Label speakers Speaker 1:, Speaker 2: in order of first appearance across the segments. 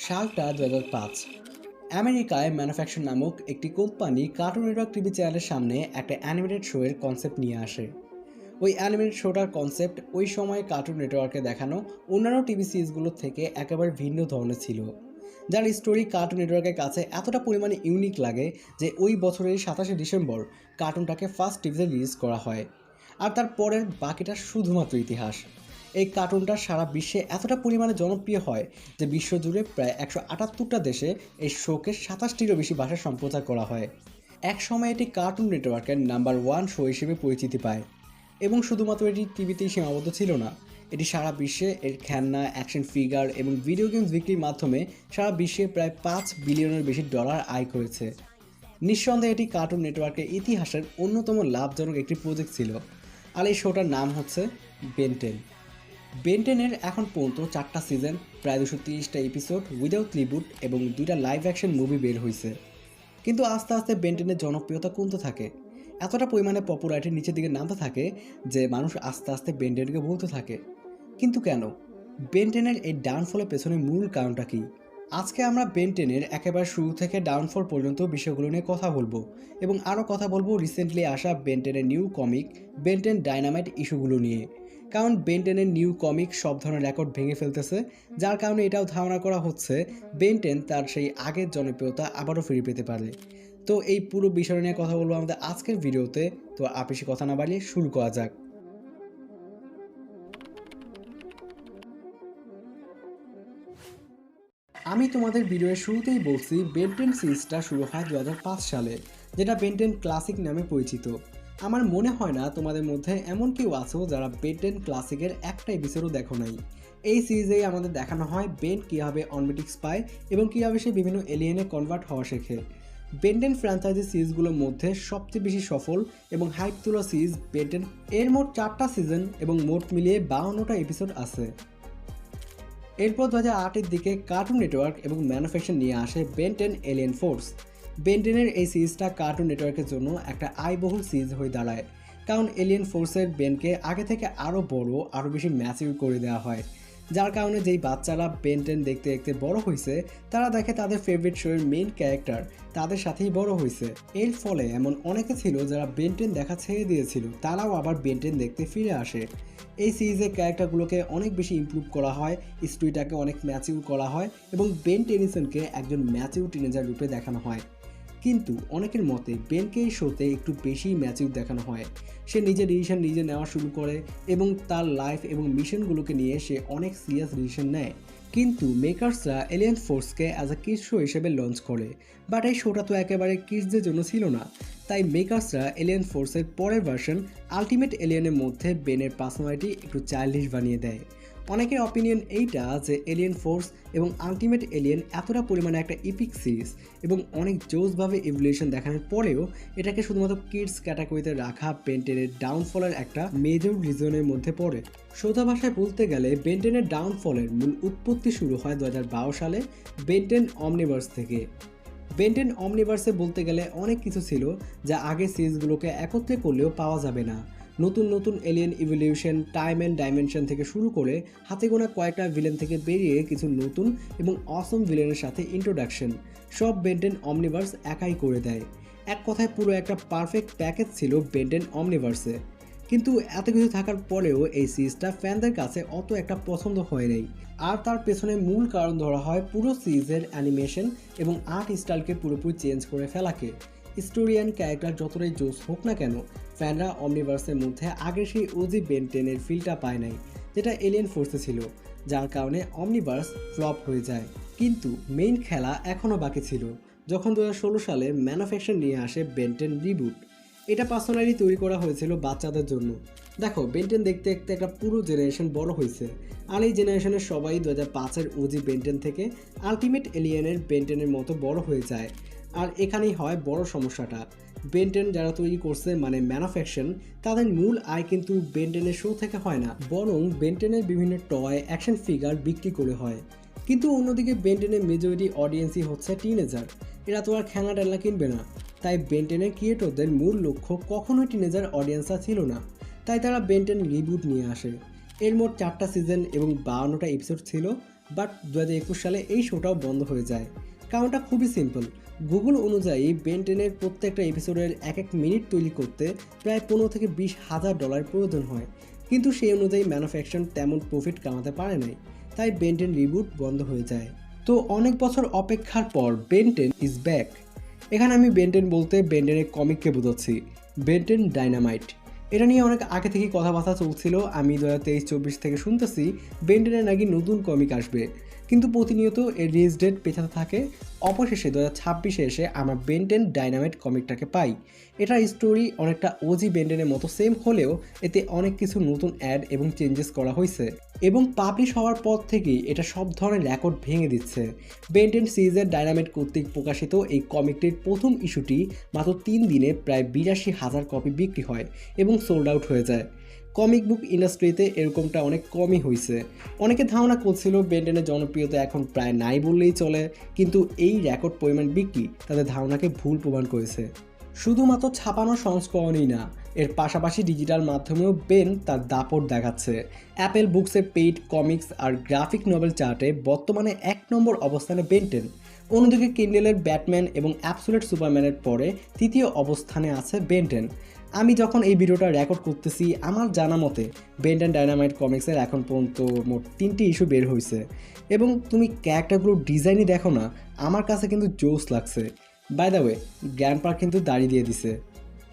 Speaker 1: সালটা 2005। আমেরিকায় ম্যানুফ্যাকচার নামক একটি কোম্পানি কার্টুন নেটওয়ার্ক টিভি চ্যানেলের সামনে একটা অ্যানিমেটেড শো এর কনসেপ্ট নিয়ে আসে। ওই অ্যানিমেটেড শোটার কনসেপ্ট ওই সময় কার্টুন নেটওয়ার্কে দেখানো অন্যান্য টিভি সিরিজগুলোর থেকে একেবারে ভিন্ন ধরনের ছিল, যার স্টোরি কার্টুন নেটওয়ার্কের কাছে এতটা পরিমাণে ইউনিক লাগে যে ওই বছরের 27শে ডিসেম্বর কার্টুনটাকে ফার্স্ট টিভিতে রিলিজ করা হয়। আর তার পরের বাকিটা শুধুমাত্র ইতিহাস। এই কার্টুনটা সারা বিশ্বে এতটা পরিমাণে জনপ্রিয় হয় যে বিশ্বজুড়ে প্রায় 178টা দেশে এই শোকে 27টিরও বেশি ভাষায় সম্প্রচার করা হয়। এক সময় এটি কার্টুন নেটওয়ার্কের নাম্বার 1 শো হিসেবে পরিচিতি পায় এবং শুধুমাত্র এটি টিভিতেই সীমাবদ্ধ ছিল না, এটি সারা বিশ্বে এর খেলনা, অ্যাকশন ফিগার এবং ভিডিও গেমস বিক্রির মাধ্যমে সারা বিশ্বে প্রায় $5 বিলিয়নের বেশি আয় করেছে। নিঃসন্দেহে এটি কার্টুন নেটওয়ার্কের ইতিহাসের অন্যতম লাভজনক একটি প্রজেক্ট ছিল। আর এই শোটার নাম হচ্ছে বেন 10। বেন 10-এর এখন পর্যন্ত 4টা সিজন, প্রায় 230টা এপিসোড উইদাউট রিবুট এবং 2টা লাইভ অ্যাকশন মুভি বের হয়েছে। কিন্তু আস্তে আস্তে বেন 10-এর জনপ্রিয়তা কমতে থাকে, এতটা পরিমাণে পপুলারিটির নিচের দিকে নামতে থাকে যে মানুষ আস্তে আস্তে বেন 10-কে বলতে থাকে। কিন্তু কেন? বেন 10-এর এই ডাউনফলের পেছনে মূল কারণটা কী? আজকে আমরা বেন 10-এর একেবারে শুরু থেকে ডাউনফল পর্যন্ত বিষয়গুলো নিয়ে কথা বলবো এবং আরও কথা বলবো রিসেন্টলি আসা বেন 10-এর নিউ কমিক বেন 10 ডাইনামাইট ইস্যুগুলো নিয়ে। কারণ বেন 10-এর নিউ কমিক সব ধরনের রেকর্ড ভেঙে ফেলতেছে, যার কারণে এটাও ধারণা করা হচ্ছে বেন 10 তার সেই আগের জনপ্রিয়তা আবারও ফিরে পেতে পারে। তো এই পুরো বিষয় নিয়ে কথা বলবো আমাদের আজকের ভিডিওতে। তো বেশি কথা না বাড়িয়ে শুরু করা যাক। আমি তোমাদের ভিডিওর শুরুতেই বলছি বেন 10 সিরিজটা শুরু হয় 2005 সালে, যেটা বেন 10 ক্লাসিক নামে পরিচিত। আমার মনে হয় না তোমাদের মধ্যে এমন কেউ আছো যারা বেন 10 ক্লাসিকের একটা এপিসোডও দেখো নাই। এই সিরিজেই আমাদের দেখানো হয় বেন কীভাবে অনমেটিক্স পায় এবং কীভাবে সে বিভিন্ন এলিয়েনে কনভার্ট হওয়া শেখে। বেন 10 ফ্র্যাঞ্চাইজি সিরিজগুলোর মধ্যে সবচেয়ে বেশি সফল এবং হাইপ তোলা সিরিজ বেন 10। এর মোট 4টা সিজন এবং মোট মিলিয়ে 52টা এপিসোড আছে। এরপর 2008-এর দিকে কার্টুন নেটওয়ার্ক এবং ম্যানুফ্যাকচার নিয়ে আসে বেন 10 এলিয়েন ফোর্স। বেন 10-এর এই সিরিজটা কার্টুন নেটওয়ার্কের জন্য একটা আয়বহুল সিরিজ হয়ে দাঁড়ায়, কারণ এলিয়েন ফোর্সের বেনকে আগে থেকে আরও বড়, আরও বেশি ম্যাচিউর করে দেওয়া হয়, যার কারণে যেই বাচ্চারা বেন 10 দেখতে দেখতে বড় হয়েছে তারা দেখে তাদের ফেভারিট শোয়ের মেইন ক্যারেক্টার তাদের সাথেই বড় হয়েছে। এর ফলে এমন অনেকে ছিল যারা বেন 10 দেখা ছেড়ে দিয়েছিল, তারাও আবার বেন 10 দেখতে ফিরে আসে। এই সিরিজের ক্যারেক্টারগুলোকে অনেক বেশি ইমপ্রুভ করা হয়, স্টোরিটাকে অনেক ম্যাচিউর করা হয় এবং বেন টেনিসনকে একজন ম্যাচিউর টিনেজার রূপে দেখানো হয়। কিন্তু অনেকের মতে বেনকে এই শোতে একটু বেশি ম্যাচিউর দেখানো হয়। সে নিজের ডিসিশন নিজে নেওয়া শুরু করে এবং তার লাইফ এবং মিশনগুলোকে নিয়ে সে অনেক সিরিয়াস ডিসিশন নেয়। কিন্তু মেকার্সরা এলিয়েন ফোর্সকে অ্যাজ আ কিডস শো হিসেবে লঞ্চ করে, বাট এই শোটা তো একেবারে কিডসদের জন্য ছিল না। তাই মেকার্সরা এলিয়েন ফোর্সের পরের ভার্সন আলটিমেট এলিয়েনের মধ্যে বেনের পার্সোনালিটি একটু চাইল্ডিশ বানিয়ে দেয়। অনেকের অপিনিয়ন এইটা যে এলিয়েন ফোর্স এবং আলটিমেট এলিয়েন এতটা পরিমাণে একটা ইপিক সিরিজ এবং অনেক জোসভাবে ইভলিউশন দেখানোর পরেও এটাকে শুধুমাত্র কিডস ক্যাটাগরিতে রাখা বেন 10-এর ডাউনফলের একটা মেজর রিজনের মধ্যে পড়ে। সোজা ভাষায় বলতে গেলে বেন 10-এর ডাউনফলের মূল উৎপত্তি শুরু হয় 2012 সালে বেন 10 অমনিভার্স থেকে। বেন 10 অমনিভার্সে বলতে গেলে অনেক কিছু ছিল যা আগের সিরিজগুলোকে একত্রে করলেও পাওয়া যাবে না। নতুন নতুন alien evolution, time and dimension থেকে শুরু করে হাতে গোনা কয়েকটা ভিলেন থেকে বেরিয়ে কিছু নতুন এবং অসম ভিলেনের সাথে ইন্ট্রোডাকশন, সব বেন 10 অমনিভার্স একাই করে দেয়। এক কথায় পুরো একটা পারফেক্ট প্যাকেজ ছিল বেন 10 অমনিভার্সে। কিন্তু এত কিছু থাকার পরেও এই সিরিজটা ফ্যানদের কাছে অত একটা পছন্দ হয় নাই। আর তার পেছনে মূল কারণ ধরা হয় পুরো সিরিজের অ্যানিমেশন এবং আর্ট স্টাইলকে পুরোপুরি চেঞ্জ করে ফেলাকে। স্টোরি অ্যান্ড ক্যারেক্টার যতটাই জোস হোক না কেন, ফ্যানরা অমনিভার্সের মধ্যে আগে সেই ওজি বেন 10-এর ফিলটা পায় নাই, যেটা এলিয়েন ফোর্সে ছিল, যার কারণে অমনিভার্স ফ্লপ হয়ে যায়। কিন্তু মেইন খেলা এখনও বাকি ছিল যখন 2016 সালে ম্যানুফ্যাকচার নিয়ে আসে বেন 10 রিবুট। এটা পার্সোনালি তৈরি করা হয়েছিল বাচ্চাদের জন্য। দেখো, বেন 10 দেখতে দেখতে একটা পুরো জেনারেশন বড় হয়েছে, আর এই জেনারেশনের সবাই 2005-এর ওজি বেন 10 থেকে আলটিমেট এলিয়েনের বেন 10-এর মতো বড় হয়ে যায়। আর এখানেই হয় বড় সমস্যাটা, বেন 10 যারা তৈরি করছে মানে ম্যানুফ্যাকচার, তাদের মূল আয় কিন্তু বেন 10-এর শো থেকে হয় না, বরং বেন 10-এর বিভিন্ন টয়, অ্যাকশন ফিগার বিক্রি করে হয়। কিন্তু অন্যদিকে বেন 10-এর মেজরিটি অডিয়েন্সই হচ্ছে টিনেজার, এরা তো আর খেলনা টেলনা কিনবে না। তাই বেন 10-এর ক্রিয়েটরদের মূল লক্ষ্য কখনোই টিনেজার অডিয়েন্সরা ছিল না, তাই তারা বেন 10 রিবুট নিয়ে আসে। এর মোট 4টা সিজন এবং 52টা এপিসোড ছিল, বাট 2021 সালে এই শোটাও বন্ধ হয়ে যায়। কারণটা খুবই সিম্পল। গুগল অনুযায়ী বেন 10-এর প্রত্যেকটা এপিসোডের এক এক মিনিট তৈরি করতে প্রায় 15 থেকে 20 হাজার ডলার প্রয়োজন হয়, কিন্তু সেই অনুযায়ী ম্যানুফ্যাকচার তেমন প্রফিট কামাতে পারে নাই, তাই বেন 10 রিবুট বন্ধ হয়ে যায়। তো অনেক বছর অপেক্ষার পর বেন 10 ইজ ব্যাক। এখানে আমি বেন 10 বলতে বেন 10-এর কমিককে বোঝাচ্ছি, বেন 10 ডাইনামাইট। এটা নিয়ে অনেক আগে থেকেই কথাবার্তা চলছিল। আমি 2023-24 থেকে শুনতেছি বেন 10-এর নাকি নতুন কমিক আসবে, কিন্তু প্রতিনিয়ত এর রিলিজ ডেট পেছাতে থাকে। অবশেষে 2026-এ এসে আমরা বেন 10 ডাইনামাইট কমিকটাকে পাই। এটার স্টোরি অনেকটা ওজি বেন 10-এর মতো সেম হলেও এতে অনেক কিছু নতুন অ্যাড এবং চেঞ্জেস করা হয়েছে, এবং পাবলিশ হওয়ার পর থেকেই এটা সব ধরনের রেকর্ড ভেঙে দিচ্ছে। বেন 10 সিরিজের ডাইনামাইট কর্তৃক প্রকাশিত এই কমিকটির প্রথম ইস্যুটি মাত্র 3 দিনে প্রায় 82,000 কপি বিক্রি হয় এবং সোল্ড আউট হয়ে যায়। কমিক বুক ইন্ডাস্ট্রিতে এরকমটা অনেক কমই হয়েছে। অনেকে ধারণা করছিল বেন 10-এর জনপ্রিয়তা এখন প্রায় নাই বললেই চলে, কিন্তু এই রেকর্ড পরিমাণ বিক্রি তাদের ধারণাকে ভুল প্রমাণ করেছে। শুধুমাত্র ছাপানো সংস্করণই না, এর পাশাপাশি ডিজিটাল মাধ্যমেও বেন তার দাপট দেখাচ্ছে। অ্যাপেল বুকসের পেইড কমিক্স আর গ্রাফিক নভেল চার্টে বর্তমানে 1 নম্বর অবস্থানে বেন 10। অন্যদিকে কিন্ডেলের ব্যাটম্যান এবং অ্যাবসোলিউট সুপারম্যানের পরে 3য় অবস্থানে আছে বেন 10। আমি যখন এই ভিডিওটা রেকর্ড করতেছি, আমার জানা মতে বেন 10 ডাইনামাইট কমিক্সের এখন পর্যন্ত মোট 3টি ইস্যু বের হয়েছে, এবং তুমি ক্যারেক্টারগুলোর ডিজাইনই দেখো না, আমার কাছে কিন্তু জোস লাগছে। বাই দ্য ওয়ে, গ্র্যান্ডপা কিন্তু দাড়ি দিয়ে দিছে।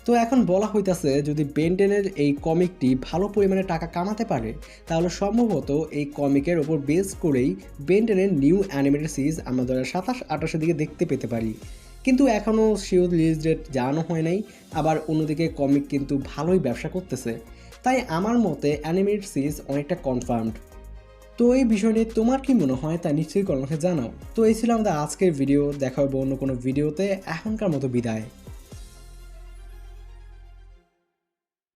Speaker 1: তো এখন বলা হইতাছে যদি বেন 10-এর এই কমিকটি ভালো পরিমাণে টাকা কামাতে পারে, তাহলে সম্ভবত এই কমিকের ওপর বেস করেই বেন 10-এর নিউ অ্যানিমেটেড সিরিজ আমরা 2027-28-এর দিকে দেখতে পেতে পারি। কিন্তু এখনও শিওর রিলিজ ডেট জানানো হয় নাই। আবার অন্যদিকে কমিক কিন্তু ভালোই ব্যবসা করতেছে, তাই আমার মতে অ্যানিমেটেড সিরিজ অনেকটা কনফার্মড। তো এই বিষয় নিয়ে তোমার কি মনে হয় তা নিশ্চয়ই কমেন্টে জানাও। তো এই ছিল আমাদের আজকের ভিডিও, দেখা হবে অন্য কোনো ভিডিওতে। এখনকার মতো বিদায়।